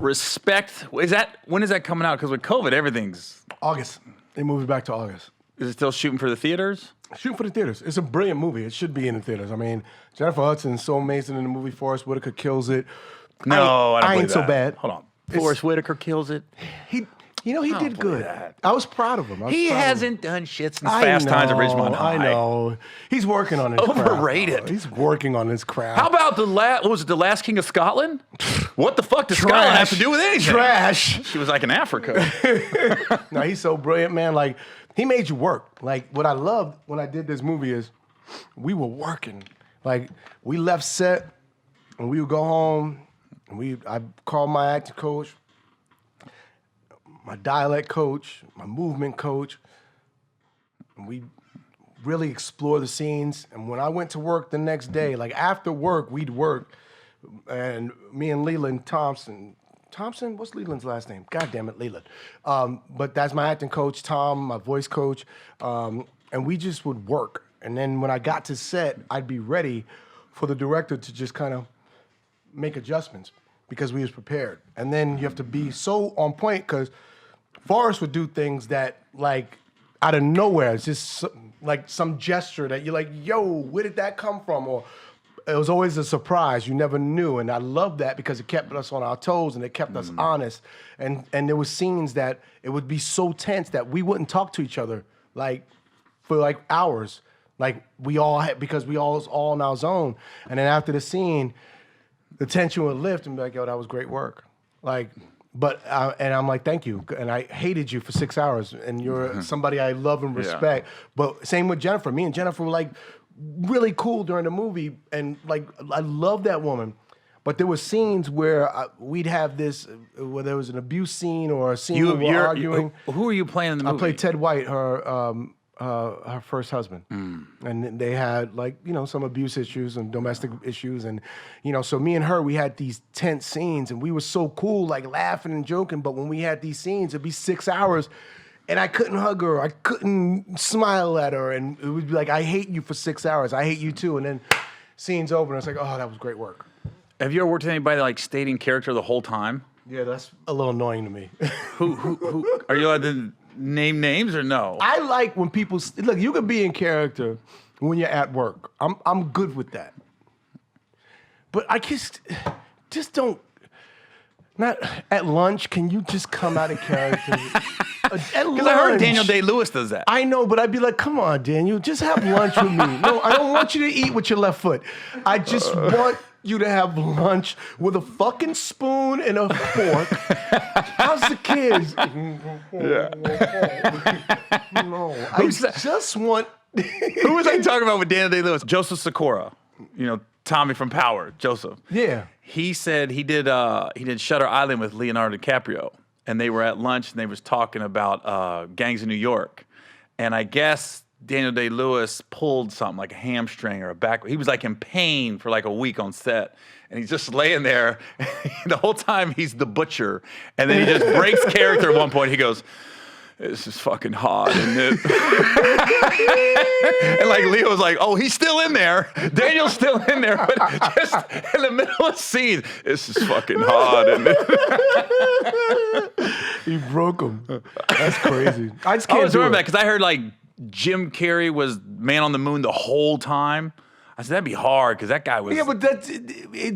Respect. When is that coming out? Because with COVID, everything's August. They moved it back to August. Is it still shooting for the theaters? Shooting for the theaters. It's a brilliant movie. It should be in the theaters. I mean, Jennifer Hudson's so amazing in the movie. Forrest Whitaker kills it. No, I ain't that. so bad. Hold on. Forrest Whitaker kills it. He did good. That. I was proud of him. He hasn't done shit since Fast Times at Ridgemont High. I know. He's working on his Overrated. craft. He's working on his craft. How about the Last King of Scotland? What the fuck does Scotland have to do with anything? Trash. She was like in Africa. No, he's so brilliant, man. Like, he made you work. Like, what I loved when I did this movie is we were working. Like, we left set and we would go home and I called my acting coach, my dialect coach, my movement coach, and we really explore the scenes. And when I went to work the next day, like after work, we'd work, and me and Leland Thompson, what's Leland's last name? God damn it, Leland. But that's my acting coach, Tom, my voice coach, and we just would work. And then when I got to set, I'd be ready for the director to just kind of make adjustments because we was prepared. And then you have to be so on point because Forrest would do things that, like, out of nowhere, it's just like some gesture that you're like, yo, where did that come from? Or it was always a surprise. You never knew. And I loved that because it kept us on our toes and it kept us honest. And there was scenes that it would be so tense that we wouldn't talk to each other, like, for, like, hours. Like, because we all was all in our zone. And then after the scene, the tension would lift and be like, yo, that was great work. Like, and I'm like, thank you. And I hated you for 6 hours. And you're somebody I love and respect. Yeah. But same with Jennifer. Me and Jennifer were like really cool during the movie. And like, I love that woman. But there were scenes where we'd have this, where there was an abuse scene or a scene where we're arguing. Who are you playing in the movie? I played Ted White, her first husband. And they had, like, you know, some abuse issues and domestic issues. And, you know, so me and her, we had these tense scenes and we were so cool, like laughing and joking. But when we had these scenes, it'd be 6 hours and I couldn't hug her. I couldn't smile at her. And it would be like, I hate you for 6 hours. I hate you too. And then scene's over and it's like, oh, that was great work. Have you ever worked with anybody like stayed in character the whole time? Yeah, that's a little annoying to me. Who are you allowed to name names or no? I like when people look. You can be in character when you're at work. I'm good with that. But I just don't. Not at lunch. Can you just come out of character? Because I heard Daniel Day-Lewis does that. I know, but I'd be like, come on, Daniel, just have lunch with me. No, I don't want you to eat with your left foot. I just want you to have lunch with a fucking spoon and a fork. How's the kids? Yeah. No, I just want. Who was I talking about with Daniel Day-Lewis? Joseph Sikora. You know, Tommy from Power. Joseph. Yeah. He said he did Shutter Island with Leonardo DiCaprio, and they were at lunch and they was talking about gangs in New York, and I guess Daniel Day-Lewis pulled something like a hamstring or a back. He was like in pain for like a week on set. And he's just laying there. The whole time he's the butcher. And then he just breaks character at one point. He goes, this is fucking hot, isn't it? And like Leo was like, oh, he's still in there. Daniel's still in there. But just in the middle of the scene, this is fucking hot, isn't it? He broke him. That's crazy. I just can't I was worried about it because I heard like Jim Carrey was Man on the Moon the whole time. I said, that'd be hard because that guy was... Yeah, but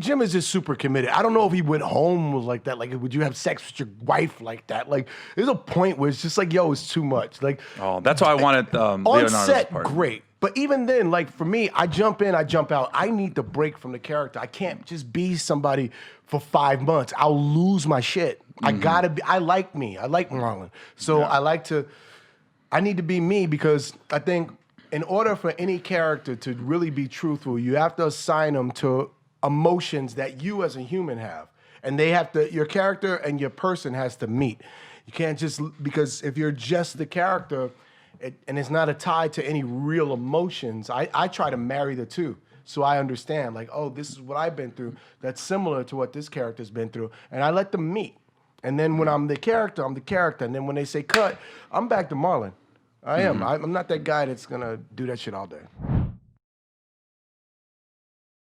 Jim is just super committed. I don't know if he went home was like that. Like, would you have sex with your wife like that? Like, there's a point where it's just like, yo, it's too much. Like, oh, that's why I wanted on set, great. But even then, like, for me, I jump in, I jump out. I need the break from the character. I can't just be somebody for 5 months. I'll lose my shit. I gotta be... I like me. I like Marlon. So I need to be me because I think in order for any character to really be truthful, you have to assign them to emotions that you as a human have. And they have to, your character and your person has to meet. You can't just, because if you're just the character and it's not a tie to any real emotions, I try to marry the two. So I understand, like, oh, this is what I've been through that's similar to what this character's been through. And I let them meet. And then when I'm the character, I'm the character. And then when they say cut, I'm back to Marlon. I am. I'm not that guy that's going to do that shit all day.